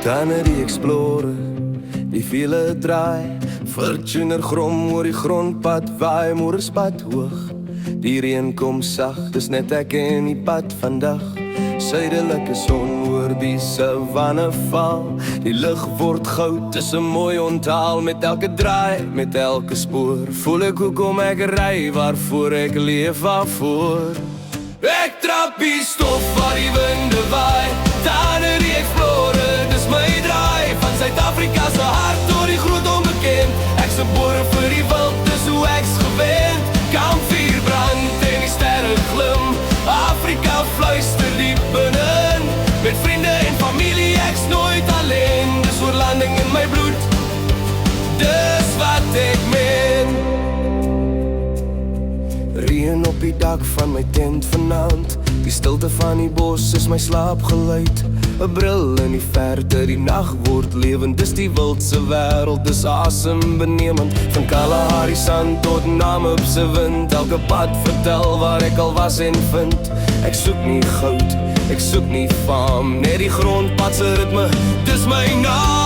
Tanner die Explorer, die vele draai, Fortuner grom oor die grondpad waai, moerspad hoog. Die reën kom sag, dis net ek en die pad vandag. Suidelike son oor die savanne val, die lug word goud, dis 'n mooi onthaal. Met elke draai, met elke spoor, voel ek hoe kom ek ry, waarvoor ek leef, waarvoor. Ek trap die stof waar die winde waai, Tanner die Explorer, dis my draai. Van Suid-Afrika se hart tot die groot onbekend, ek's gebore vir die wild, dis hoe ek's gewend. Kampvuur brand en die sterre glim, Afrika fluister diep binne-in. Met vriende en familie, ek's nooit alleen, dis oorlanding in my bloed, dis wat ek meen. Reën op die dak van my tent vanaand, die stilte van die bos is my slaapgeluid. 'n bril in die verte, die nag word lewend, dis die wildse wêreld, dis asembenemend. Van Kalahari sand tot Namib se wind, elke pad vertel waar ek al was en vind. Ek soek nie goud, ek soek nie faam, net die grondpad se ritme, dis my naam.